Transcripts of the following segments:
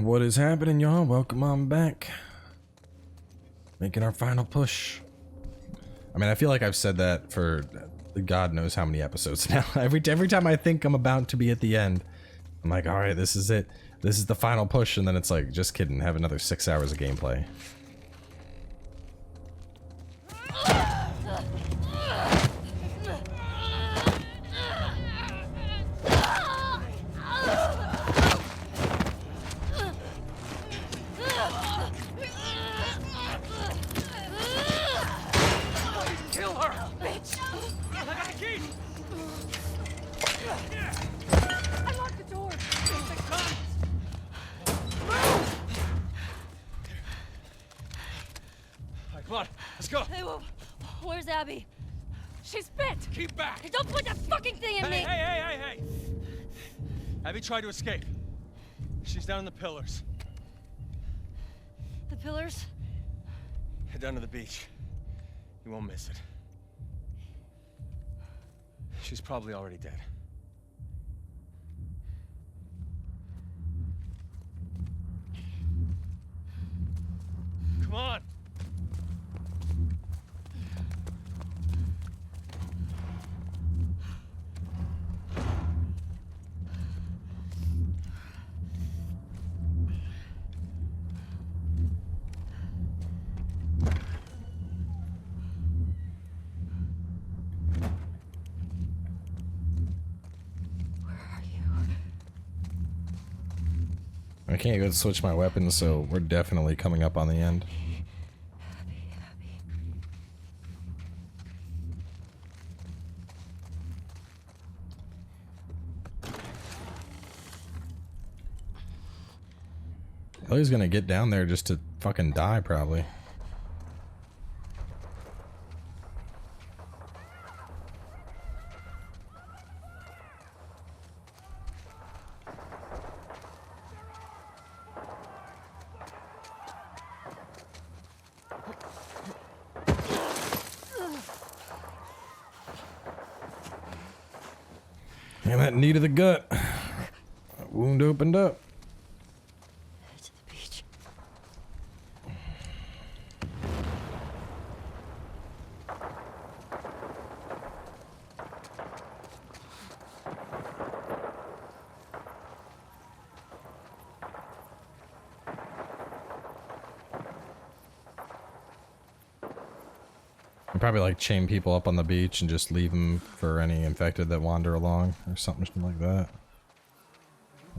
What is happening, y'all? Welcome on back. Making our final push. I mean, I feel like I've said that for God knows how many episodes now. Every time I think I'm about to be at the end, I'm like, all right, this is it. This is the final push, and then it's like, just kidding. Have another 6 hours of gameplay. Where's Abby? She's bit! Keep back! Hey, don't put that fucking thing in me! Hey! Abby tried to escape. She's down in the pillars. The pillars? Head down to the beach. You won't miss it. She's probably already dead. Come on! I can't go switch my weapons, so we're definitely coming up on the end. Ellie's gonna get down there just to fucking die, probably. And that knee to the gut. That wound opened up. To the beach. I'd probably like chain people up on the beach and just leave them for any infected that wander along or something like that.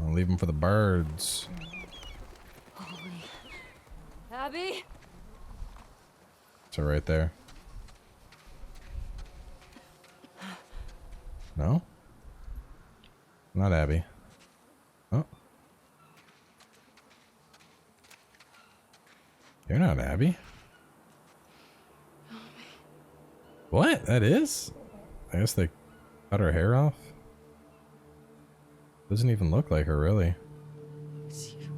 I'll leave them for the birds. Holy. Abby? So right there. No? Not Abby. Oh. You're not Abby. What? That is? I guess they cut her hair off? Doesn't even look like her, really. It's you.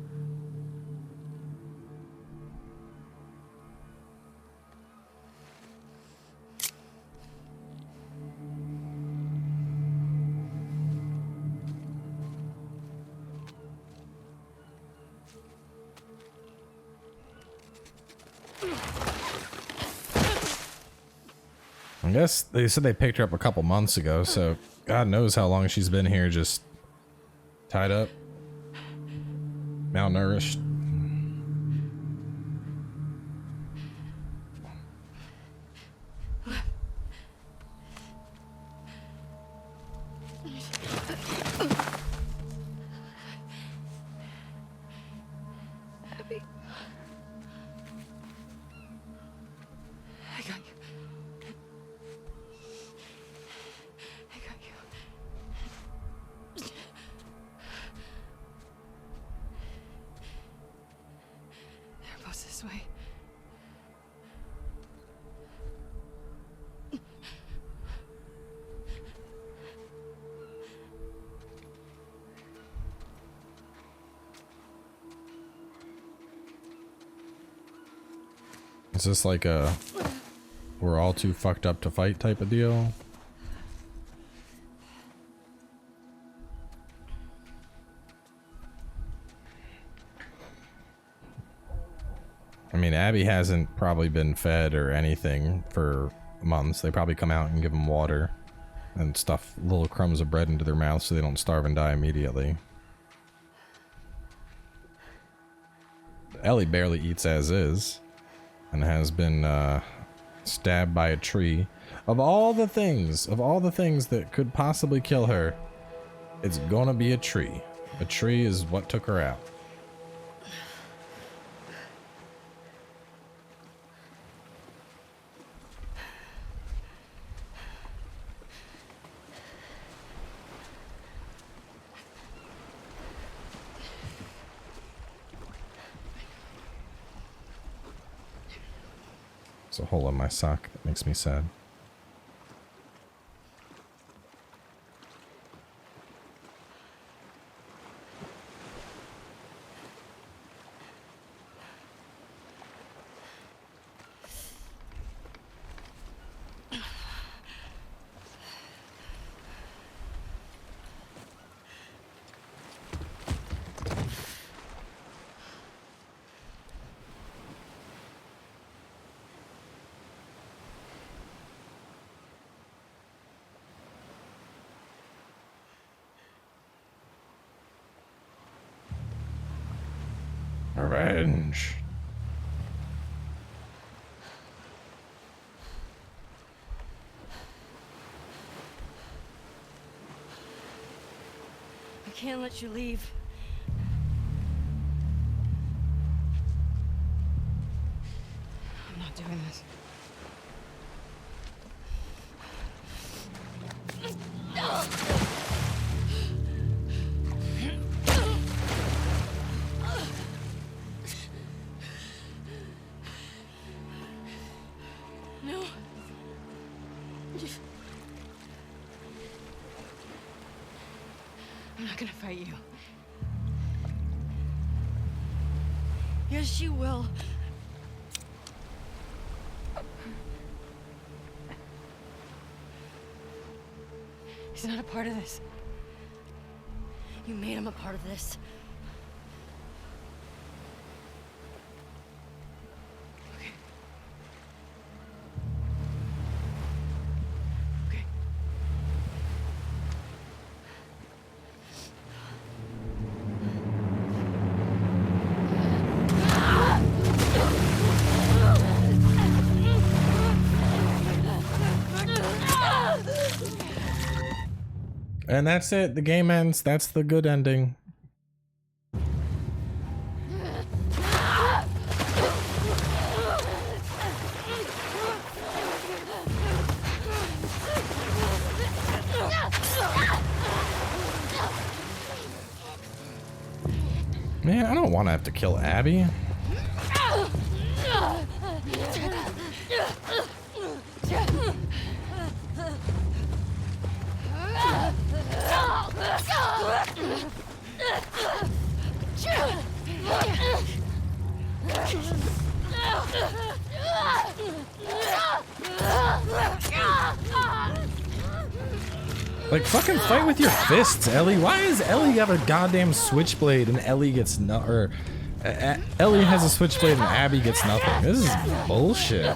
I guess they said they picked her up a couple months ago, so God knows how long she's been here just tied up, malnourished. Abby. I got you. I got you. They're both this way. Is this like a we're all too fucked up to fight type of deal? I mean, Abby hasn't probably been fed or anything for months. They probably come out and give them water and stuff little crumbs of bread into their mouths so they don't starve and die immediately. Ellie barely eats as is and has been stabbed by a tree. Of all the things that could possibly kill her, it's gonna be a tree. A tree is what took her out. There's a hole in my sock that makes me sad. Revenge. I can't let you leave. I'm not doing this. No. I'm not gonna fight you. Yes, you will. He's not a part of this. You made him a part of this. Okay. Okay. And that's it. The game ends. That's the good ending. Man, I don't want to have to kill Abby. Like, fucking fight with your fists, Ellie. Why does Ellie have a goddamn switchblade and Ellie gets Ellie has a switchblade and Abby gets nothing? This is bullshit.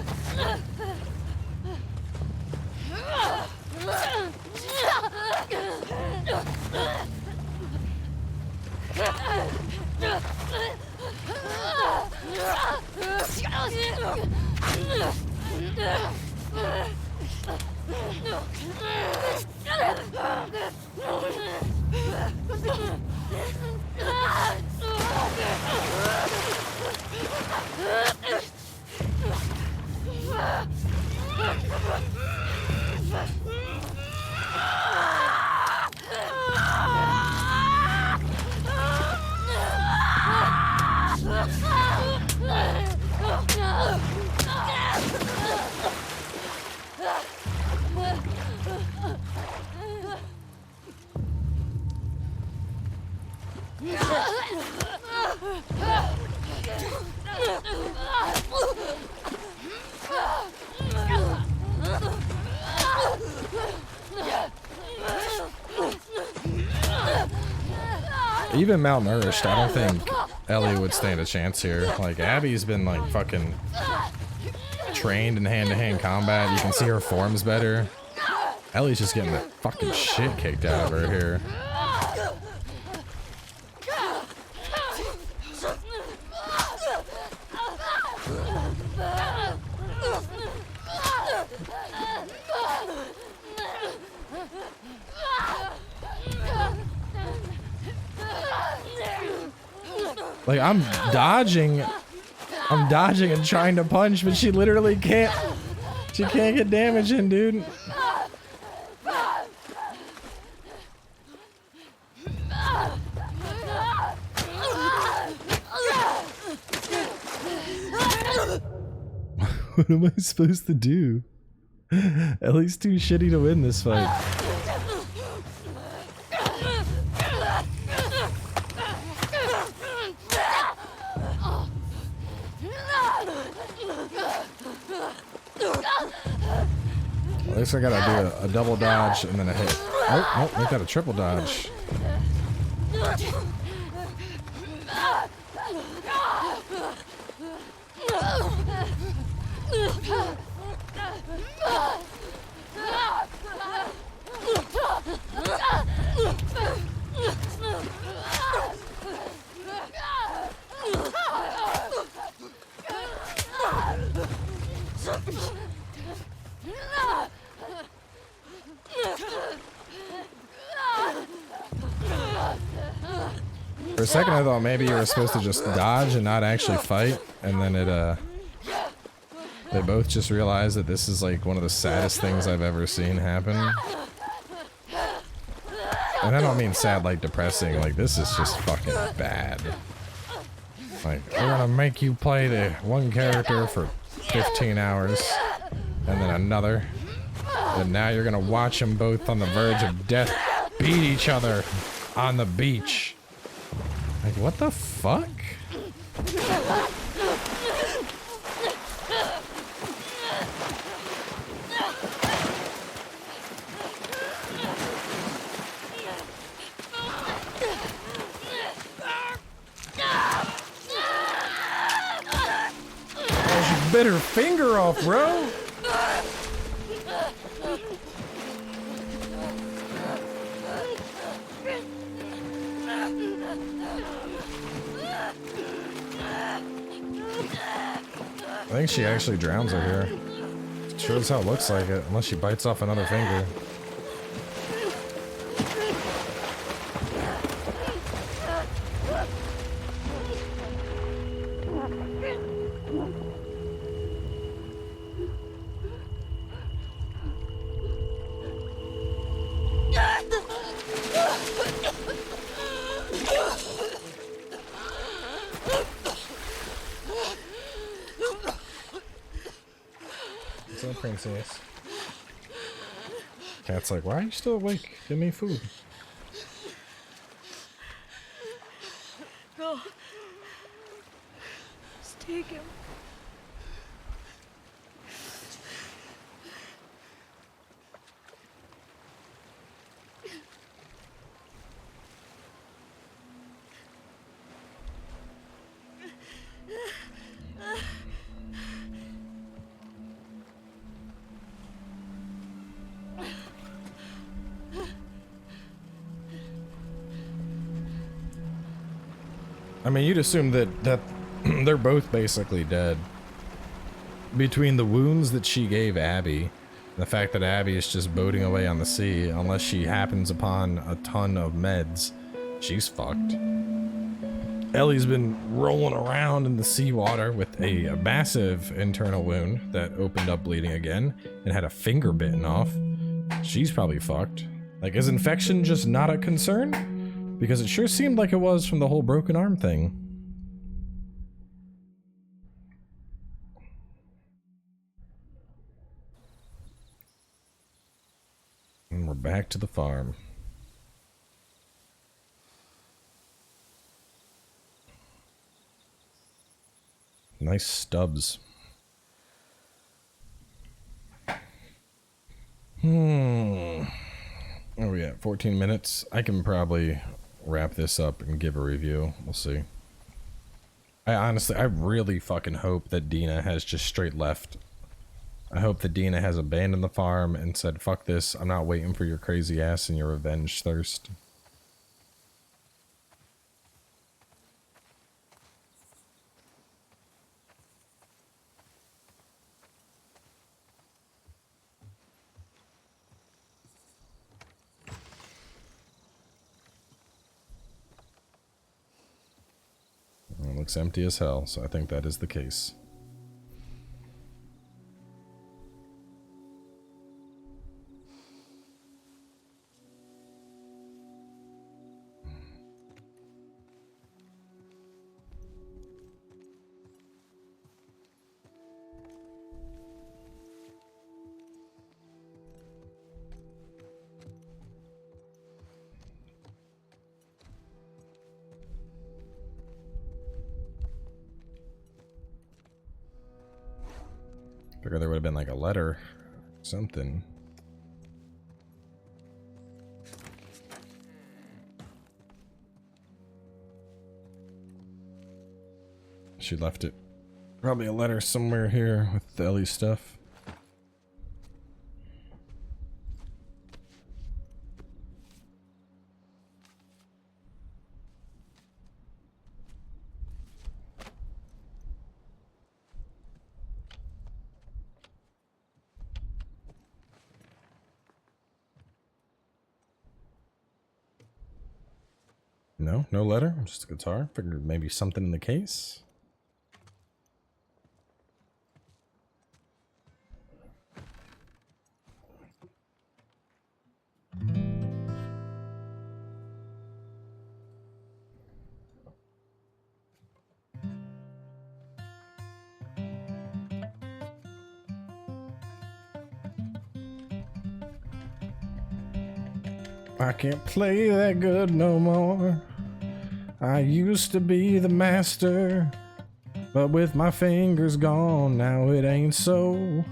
Even malnourished, I don't think Ellie would stand a chance here. Like, Abby's been, like, fucking trained in hand-to-hand combat. You can see her form's better. Ellie's just getting the fucking shit kicked out of her here. Like, I'm dodging and trying to punch, but she literally can't. She can't get damage in, dude. What am I supposed to do? Ellie's too shitty to win this fight. At least I gotta do a double dodge and then a hit. Oh, make that a triple dodge. For a second I thought maybe you were supposed to just dodge and not actually fight, and then they both just realized that this is like one of the saddest things I've ever seen happen. And I don't mean sad like depressing, like this is just fucking bad. Like, we're gonna make you play the one character for 15 hours, and then another, and now you're gonna watch them both on the verge of death beat each other on the beach. Like, what the fuck? Oh, she bit her finger off, bro. I think she actually drowns her here. Sure as hell looks like it, unless she bites off another finger. Princess. Cat's like, why are you still awake? Give me food. Go. Just take him. I mean, you'd assume that they're both basically dead. Between the wounds that she gave Abby, and the fact that Abby is just boating away on the sea, unless she happens upon a ton of meds, she's fucked. Ellie's been rolling around in the seawater with a massive internal wound that opened up bleeding again and had a finger bitten off. She's probably fucked. Like, is infection just not a concern? Because it sure seemed like it was from the whole broken arm thing. And we're back to the farm. Nice stubs. Where are we at? 14 minutes? I can probably wrap this up and give a review. We'll see. I really fucking hope that Dina has just straight left. I hope that Dina has abandoned the farm and said, fuck this, I'm not waiting for your crazy ass and your revenge thirst. It looks empty as hell, so I think that is the case. Figure there would have been like a letter or something. She left it. Probably a letter somewhere here with the Ellie stuff. No, no letter, just a guitar. Figured maybe something in the case. I can't play that good no more. I used to be the master, but with my fingers gone, now it ain't so.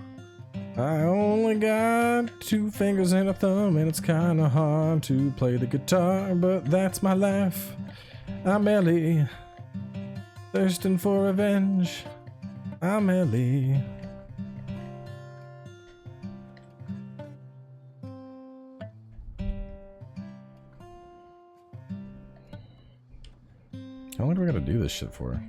I only got 2 fingers and a thumb, and it's kinda hard to play the guitar, but that's my life. I'm Ellie, thirsting for revenge. I'm Ellie. How long do we gotta do this shit for?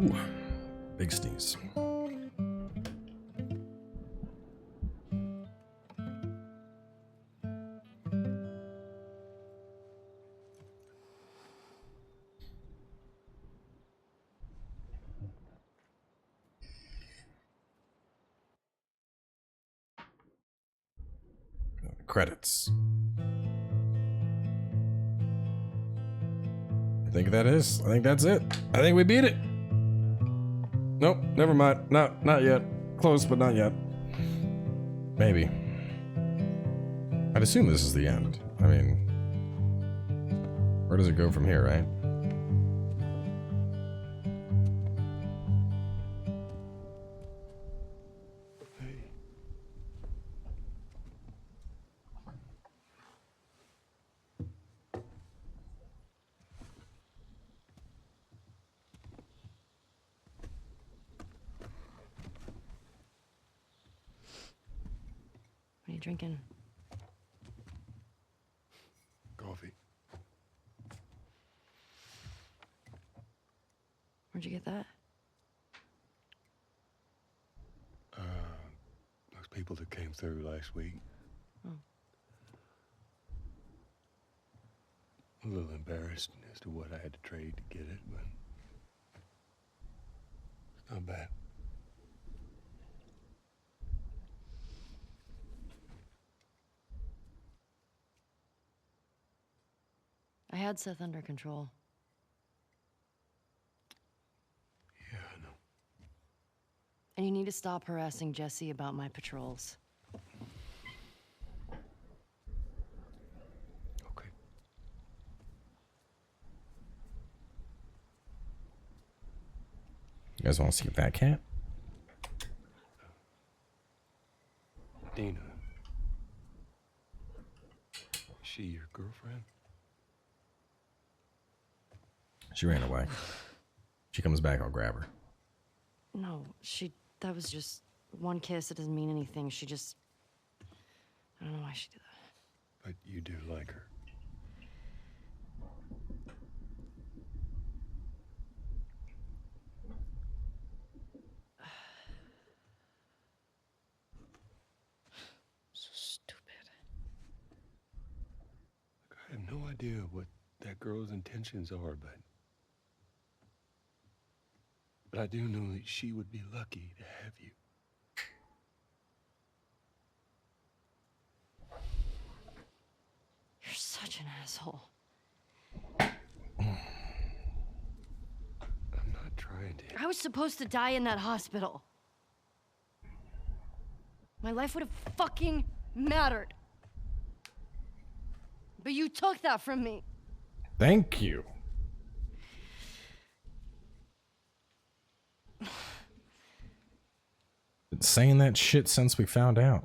Ooh, big sneeze. Credits. I think that is. I think that's it. I think we beat it. Nope, never mind. Not yet. Close, but not yet. Maybe. I'd assume this is the end. I mean, where does it go from here, right? What are you drinking? Coffee. Where'd you get that? Those people that came through last week. Oh. A little embarrassed as to what I had to trade to get it, but it's not bad. I had Seth under control. Yeah, I know. And you need to stop harassing Jesse about my patrols. Okay. You guys want to see Fat Cat? Dina. Is she your girlfriend? She ran away. She comes back, I'll grab her. No, that was just one kiss. It doesn't mean anything. I don't know why she did that. But you do like her. So stupid. Look, I have no idea what that girl's intentions are, but I do know that she would be lucky to have you. You're such an asshole. I'm not trying to. I was supposed to die in that hospital. My life would have fucking mattered. But you took that from me. Thank you. Been saying that shit since we found out.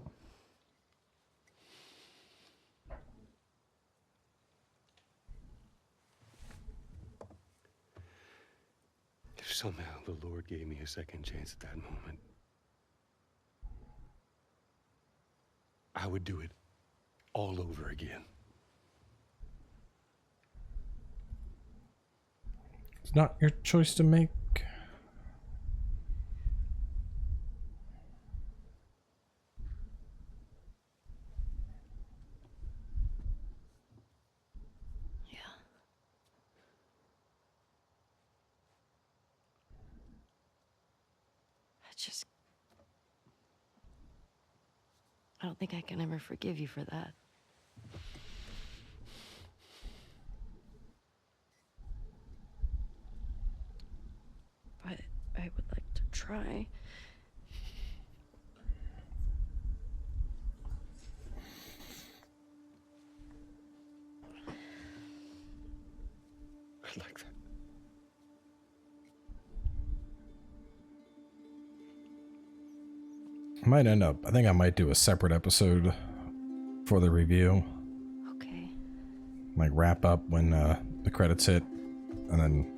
If somehow the Lord gave me a second chance at that moment, I would do it all over again. It's not your choice to make. Yeah. I don't think I can ever forgive you for that. But I would like to try. I like that. I might end up, I think I might do a separate episode for the review. Okay. Like wrap up when the credits hit, and then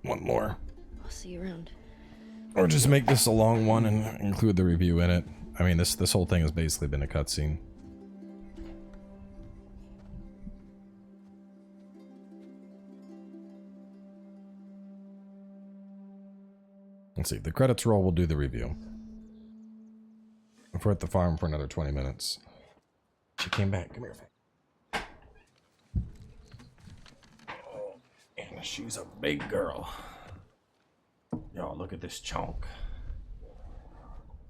one more. I'll see you around. Or just make this a long one and include the review in it. I mean, this whole thing has basically been a cutscene. Let's see, if the credits roll, we'll do the review. If we're at the farm for another 20 minutes. She came back. Come here, Faye. Oh, and she's a big girl. Y'all, look at this chunk.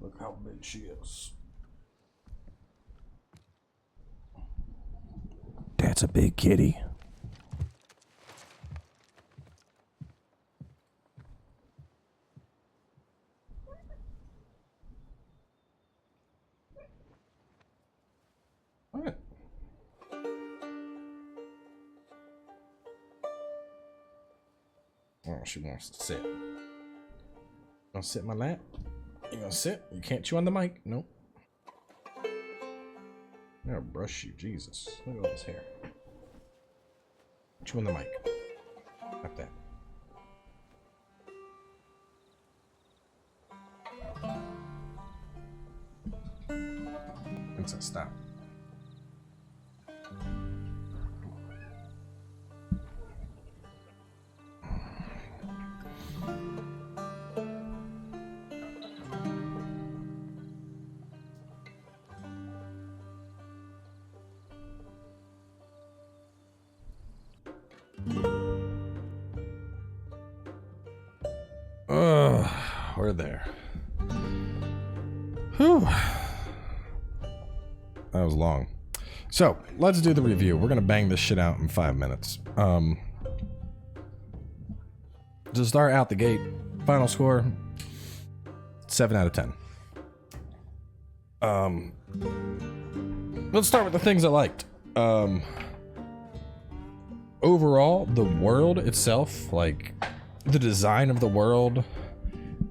Look how big she is. That's a big kitty. What? Oh, she wants to sit. Gonna sit in my lap? You gonna sit? You can't chew on the mic. Nope. I'm gonna brush you, Jesus. Look at all this hair. Chew on the mic. Like that. Princess, stop. We're there. Whew. That was long. So, let's do the review. We're gonna bang this shit out in 5 minutes. To start out the gate, final score, 7 out of 10. Let's start with the things I liked. Overall, the world itself, like the design of the world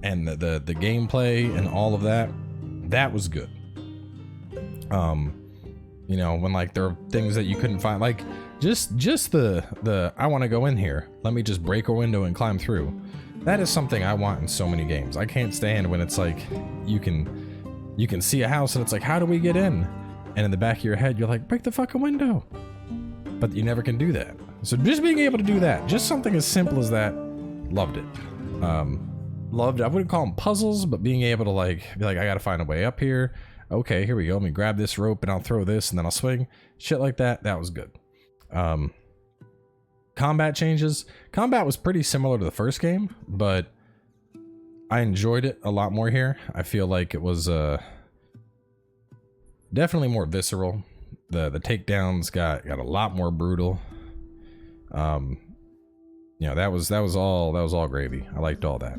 and the gameplay and all of that That was good. You know, when like there are things that you couldn't find, like just the I want to go in here, let me just break a window and climb through. That is something I want in so many games. I can't stand when it's like you can see a house and it's like, how do we get in? And in the back of your head you're like, break the fucking window. But you never can do that. So just being able to do that, just something as simple as that, loved it. Loved it. I wouldn't call them puzzles, but being able to like be like, I gotta find a way up here. Okay, here we go. Let me grab this rope and I'll throw this and then I'll swing. Shit like that. That was good. Combat changes. Combat was pretty similar to the first game, but I enjoyed it a lot more here. I feel like it was definitely more visceral. The takedowns got a lot more brutal. You know, that was all gravy. I liked all that.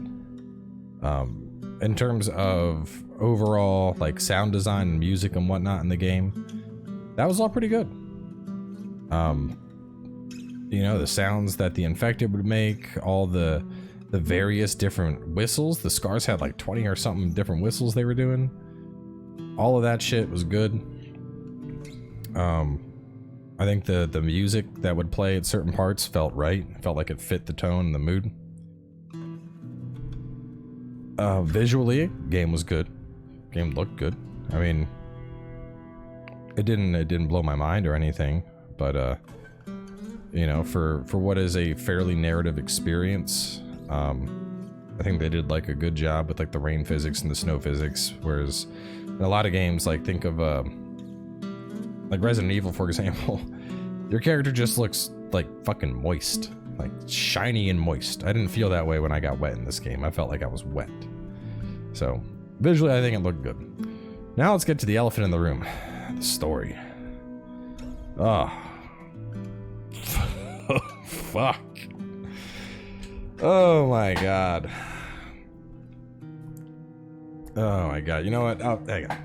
In terms of overall like sound design and music and whatnot in the game, that was all pretty good. You know, the sounds that the infected would make, all the various different whistles. The Scars had like 20 or something different whistles they were doing. All of that shit was good. I think the music that would play at certain parts felt right. Felt like it fit the tone and the mood. Visually, game was good. Game looked good. I mean, it didn't blow my mind or anything, but you know, for what is a fairly narrative experience, I think they did like a good job with like the rain physics and the snow physics. Whereas in a lot of games, like think of like Resident Evil, for example, your character just looks like fucking moist, like shiny and moist. I didn't feel that way when I got wet in this game. I felt like I was wet. So visually, I think it looked good. Now let's get to the elephant in the room, the story. Oh. Fuck. Oh my god. Oh my god. You know what? Oh, there you go.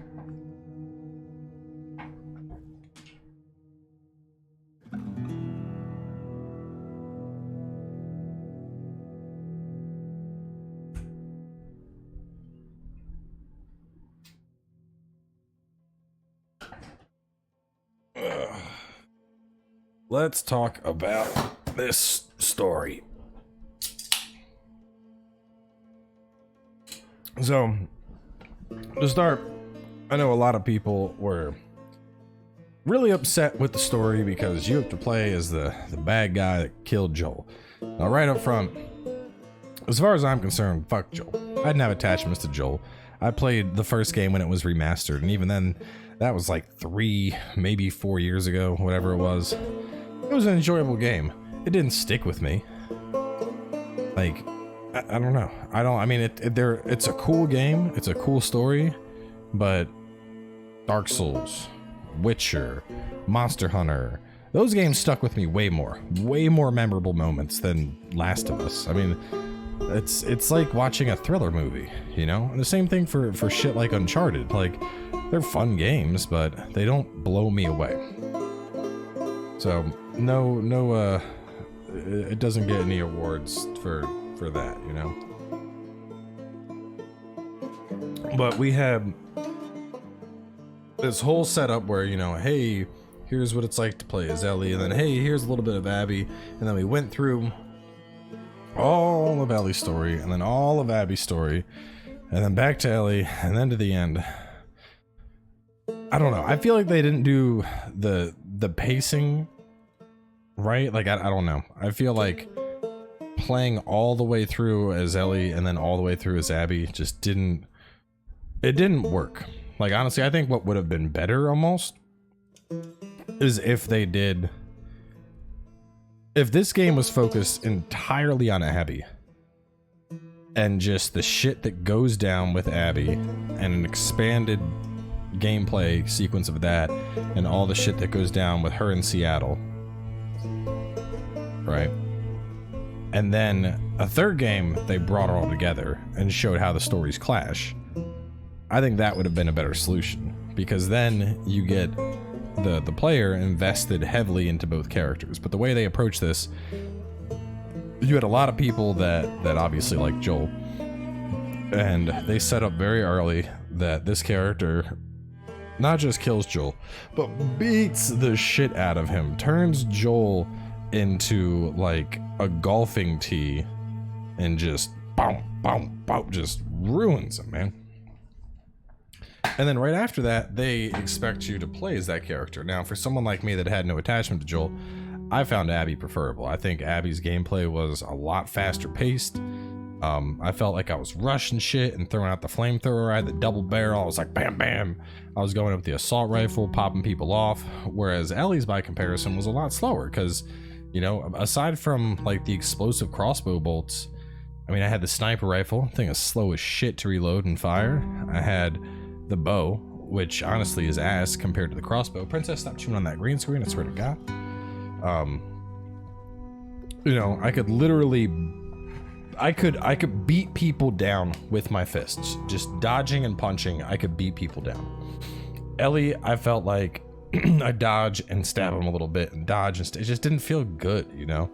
Let's talk about this story. So, to start, I know a lot of people were really upset with the story because you have to play as the bad guy that killed Joel. Now, right up front, as far as I'm concerned, fuck Joel. I didn't have attachments to Joel. I played the first game when it was remastered, and even then, that was like 3, maybe 4 years ago, whatever it was. It was an enjoyable game. It didn't stick with me. Like, I don't know. I mean, it's a cool game. It's a cool story, but Dark Souls, Witcher, Monster Hunter, those games stuck with me way more memorable moments than Last of Us. I mean, it's like watching a thriller movie, you know? And the same thing for shit like Uncharted. Like, they're fun games, but they don't blow me away. So, no, it doesn't get any awards for that, you know? But we had this whole setup where, you know, hey, here's what it's like to play as Ellie, and then, hey, here's a little bit of Abby, and then we went through all of Ellie's story, and then all of Abby's story, and then back to Ellie, and then to the end. I don't know. I feel like they didn't do the pacing right. Like, I don't know. I feel like playing all the way through as Ellie and then all the way through as Abby just didn't work. Like, honestly, I think what would have been better almost is if this game was focused entirely on Abby and just the shit that goes down with Abby and an expanded gameplay sequence of that and all the shit that goes down with her in Seattle, right? And then a third game, they brought it all together and showed how the stories clash. I think that would have been a better solution, because then you get the player invested heavily into both characters. But the way they approach this, you had a lot of people that obviously like Joel, And they set up very early that this character not just kills Joel, but beats the shit out of him, turns Joel into like a golfing tee, and just boom, boom, boom, just ruins him, man. And then right after that, they expect you to play as that character. Now, for someone like me that had no attachment to Joel, I found Abby preferable. I think Abby's gameplay was a lot faster paced. I felt like I was rushing shit and throwing out the flamethrower. I had the double barrel. I was like, bam, bam. I was going up with the assault rifle, popping people off. Whereas Ellie's, by comparison, was a lot slower because, you know, aside from like the explosive crossbow bolts, I mean, I had the sniper rifle, thing is slow as shit to reload and fire. I had the bow, which honestly is ass compared to the crossbow. Princess, stop chewing on that green screen, I swear to God. You know, I could literally, I could beat people down with my fists. Just dodging and punching, I could beat people down. Ellie, I felt like I dodge and stab him a little bit and dodge and it just didn't feel good, you know?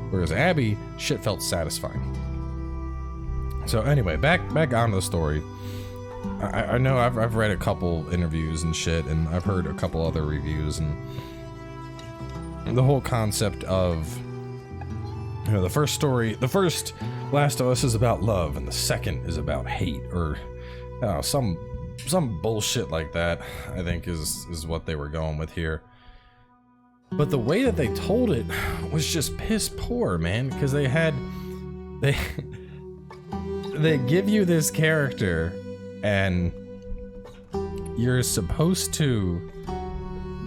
Whereas Abby, shit felt satisfying. So anyway, back onto the story. I know I've read a couple interviews and shit, and I've heard a couple other reviews, and the whole concept of, you know, the first Last of Us is about love, and the second is about hate, or I don't know, some bullshit like that. I think is what they were going with here. But the way that they told it was just piss poor, man, because they give you this character, and you're supposed to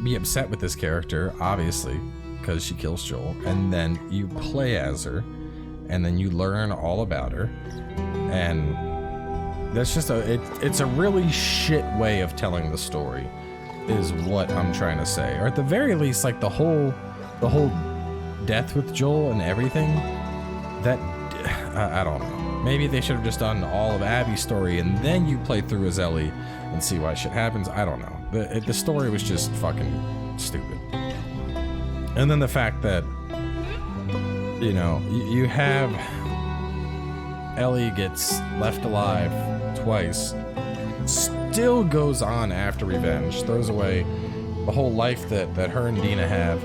be upset with this character, obviously, because she kills Joel, and then you play as her, and then you learn all about her, and that's just it's a really shit way of telling the story, is what I'm trying to say. Or at the very least, like the whole death with Joel and everything, that I don't know. Maybe they should have just done all of Abby's story and then you play through as Ellie and see why shit happens. I don't know. The story was just fucking stupid. And then the fact that, you know, you have Ellie gets left alive twice, still goes on after revenge, throws away the whole life that her and Dina have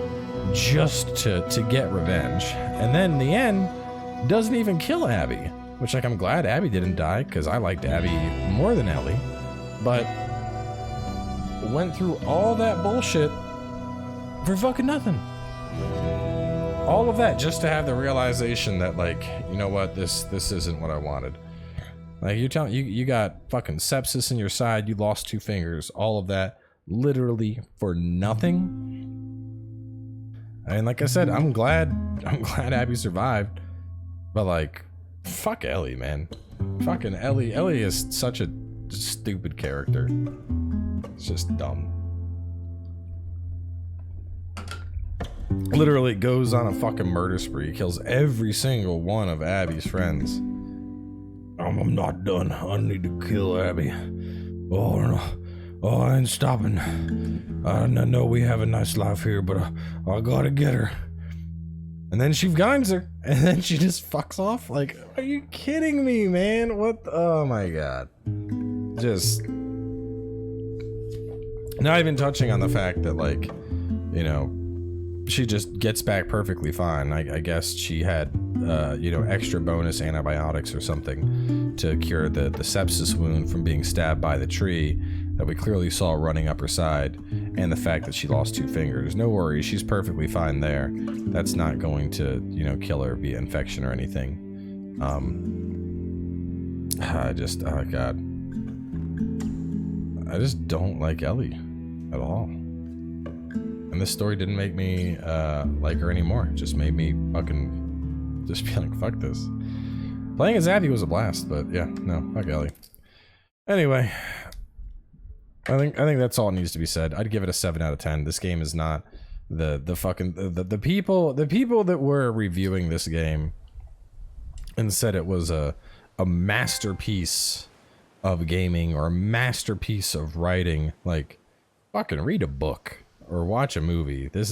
just to get revenge, and then in the end doesn't even kill Abby, which, like, I'm glad Abby didn't die because I liked Abby more than Ellie, but went through all that bullshit for fucking nothing. All of that just to have the realization that, like, you know what, this isn't what I wanted. Like, you're telling you got fucking sepsis in your side, you lost 2 fingers, all of that literally for nothing. I mean, like I said, I'm glad Abby survived, but like, fuck Ellie, man. Fucking Ellie is such a stupid character. It's just dumb. Literally goes on a fucking murder spree, kills every single one of Abby's friends. I'm not done. I need to kill Abby. Oh no. Oh, I ain't stopping. I know we have a nice life here, but I gotta get her. And then she finds her, and then she just fucks off. Like, are you kidding me, man? What? Oh my god. Just not even touching on the fact that, like, you know, she just gets back perfectly fine. I guess she had, you know, extra bonus antibiotics or something to cure the sepsis wound from being stabbed by the tree that we clearly saw running up her side, and the fact that she lost 2 fingers. No worries, she's perfectly fine there. That's not going to, you know, kill her via infection or anything. Oh god. I just don't like Ellie at all. And this story didn't make me like her anymore. It just made me fucking just be like, fuck this. Playing as Abby was a blast, but yeah, no, fuck Ellie. Anyway, I think that's all it needs to be said. I'd give it a 7 out of 10. This game is not the people that were reviewing this game and said it was a masterpiece of gaming or a masterpiece of writing. Like, fucking read a book or watch a movie. This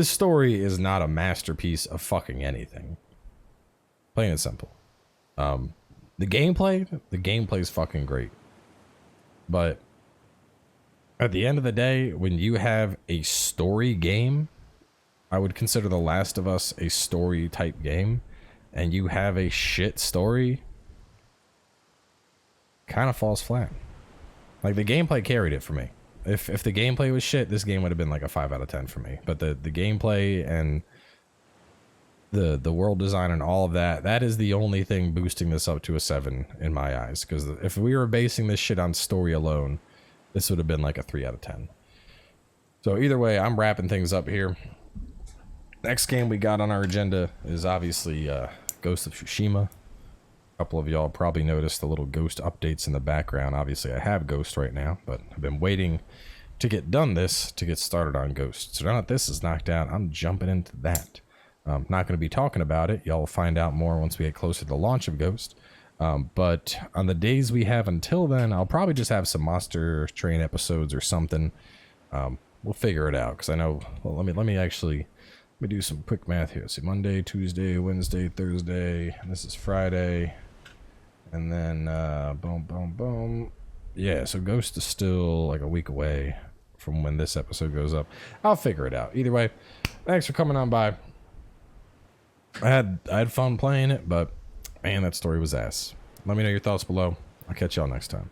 story is not a masterpiece of fucking anything. Plain and simple. The gameplay is fucking great. But at the end of the day, when you have a story game, I would consider The Last of Us a story type game, and you have a shit story, kind of falls flat. Like, the gameplay carried it for me. If the gameplay was shit, this game would have been like a 5 out of 10 for me. But the gameplay and the world design and all of that is the only thing boosting this up to a 7 in my eyes. Because if we were basing this shit on story alone, this would have been like a 3 out of 10. So either way, I'm wrapping things up here. Next game we got on our agenda is obviously Ghost of Tsushima. A couple of y'all probably noticed the little Ghost updates in the background. Obviously, I have Ghost right now, but I've been waiting to get done this to get started on Ghost. So now that this is knocked out, I'm jumping into that. I'm not going to be talking about it. Y'all will find out more once we get closer to the launch of Ghost. But on the days we have until then, I'll probably just have some Monster Train episodes or something. We'll figure it out, because I know... Well, let me do some quick math here. See, Monday, Tuesday, Wednesday, Thursday. This is Friday. And then, boom, boom, boom. Yeah, so Ghost is still like a week away from when this episode goes up. I'll figure it out. Either way, thanks for coming on by. I had fun playing it, but man, that story was ass. Let me know your thoughts below. I'll catch y'all next time.